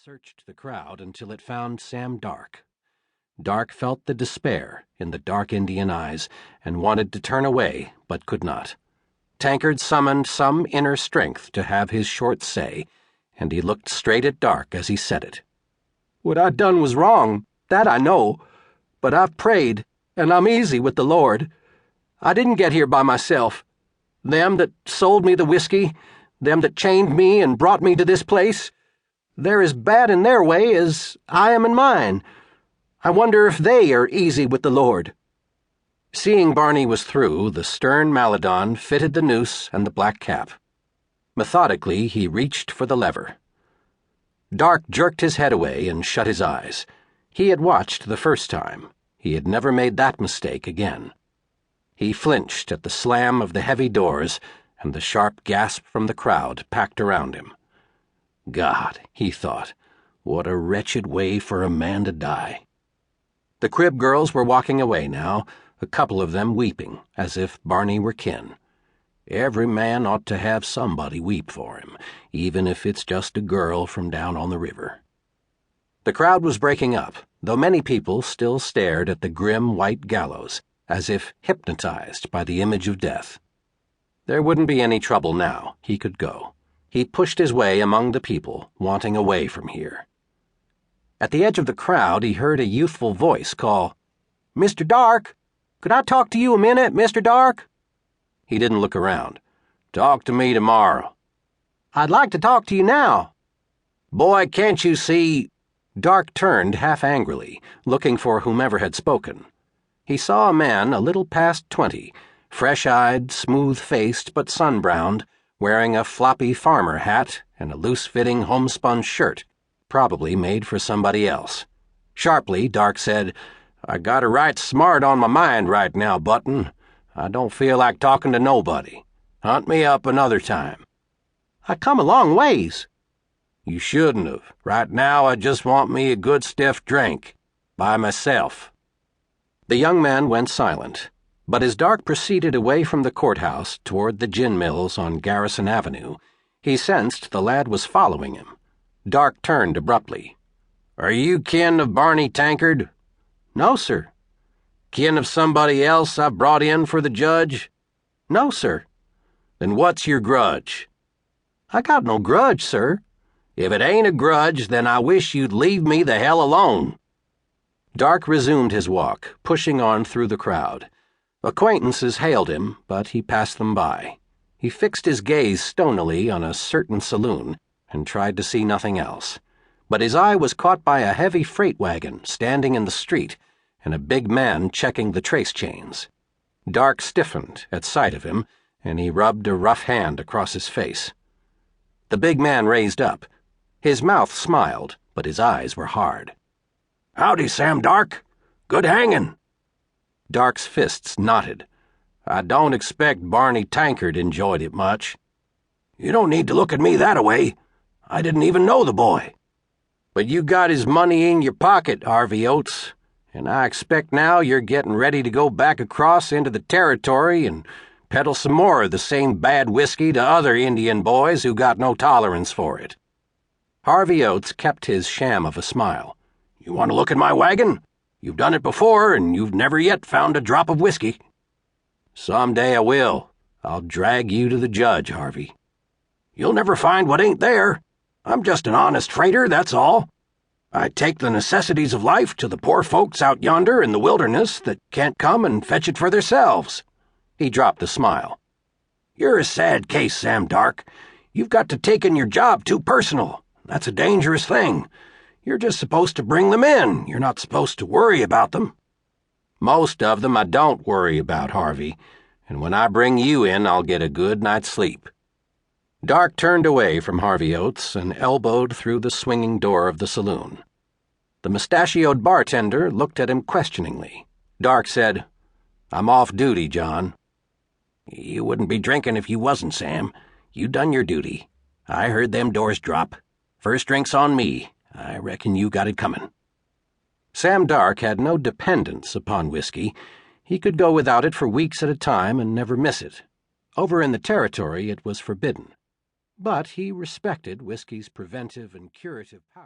searched the crowd until it found Sam Dark. Dark felt the despair in the dark Indian eyes and wanted to turn away, but could not. Tankard summoned some inner strength to have his short say, and he looked straight at Dark as he said it. "What I done was wrong, that I know, but I've prayed, and I'm easy with the Lord. I didn't get here by myself. Them that sold me the whiskey, them that chained me and brought me to this place, they're as bad in their way as I am in mine. I wonder if they are easy with the Lord." Seeing Barney was through, the stern Maladon fitted the noose and the black cap. Methodically, he reached for the lever. Dark jerked his head away and shut his eyes. He had watched the first time. He had never made that mistake again. He flinched at the slam of the heavy doors and the sharp gasp from the crowd packed around him. God, he thought, what a wretched way for a man to die. The crib girls were walking away now, a couple of them weeping, as if Barney were kin. Every man ought to have somebody weep for him, even if it's just a girl from down on the river. The crowd was breaking up, though many people still stared at the grim white gallows, as if hypnotized by the image of death. There wouldn't be any trouble now. He could go. He pushed his way among the people, wanting away from here. At the edge of the crowd, he heard a youthful voice call, "Mr. Dark! Could I talk to you a minute, Mr. Dark?" He didn't look around. "Talk to me tomorrow." "I'd like to talk to you now." "Boy, can't you see—" Dark turned half angrily, looking for whomever had spoken. He saw a man a little past 20, fresh-eyed, smooth-faced but sun-browned, wearing a floppy farmer hat and a loose-fitting homespun shirt, probably made for somebody else. Sharply, Dark said, "I got a right smart on my mind right now, Button. I don't feel like talking to nobody. Hunt me up another time." "I come a long ways." "You shouldn't have. Right now I just want me a good stiff drink. By myself." The young man went silent, but as Dark proceeded away from the courthouse toward the gin mills on Garrison Avenue, he sensed the lad was following him. Dark turned abruptly. "Are you kin of Barney Tankard?" "No, sir." "Kin of somebody else I've brought in for the judge?" "No, sir." "Then what's your grudge?" "I got no grudge, sir." "If it ain't a grudge, then I wish you'd leave me the hell alone." Dark resumed his walk, pushing on through the crowd. Acquaintances hailed him, but he passed them by. He fixed his gaze stonily on a certain saloon and tried to see nothing else. But his eye was caught by a heavy freight wagon standing in the street and a big man checking the trace chains. Dark stiffened at sight of him, and he rubbed a rough hand across his face. The big man raised up. His mouth smiled, but his eyes were hard. "Howdy, Sam Dark. Good hangin'." Dark's fists knotted. "I don't expect Barney Tankard enjoyed it much." "You don't need to look at me that-a-way. I didn't even know the boy." "But you got his money in your pocket, Harvey Oates, and I expect now you're getting ready to go back across into the territory and peddle some more of the same bad whiskey to other Indian boys who got no tolerance for it." Harvey Oates kept his sham of a smile. "You want to look at my wagon? You've done it before, and you've never yet found a drop of whiskey." "Someday I will. I'll drag you to the judge, Harvey." "You'll never find what ain't there. I'm just an honest freighter, that's all. I take the necessities of life to the poor folks out yonder in the wilderness that can't come and fetch it for theirselves." He dropped the smile. "You're a sad case, Sam Dark. You've got to taken your job too personal. That's a dangerous thing. You're just supposed to bring them in. You're not supposed to worry about them." "Most of them I don't worry about, Harvey, and when I bring you in, I'll get a good night's sleep." Dark turned away from Harvey Oates and elbowed through the swinging door of the saloon. The mustachioed bartender looked at him questioningly. Dark said, "I'm off duty, John." "You wouldn't be drinking if you wasn't, Sam. You done your duty. I heard them doors drop. First drink's on me. I reckon you got it comin'." Sam Dark had no dependence upon whiskey. He could go without it for weeks at a time and never miss it. Over in the territory it was forbidden. But he respected whiskey's preventive and curative power.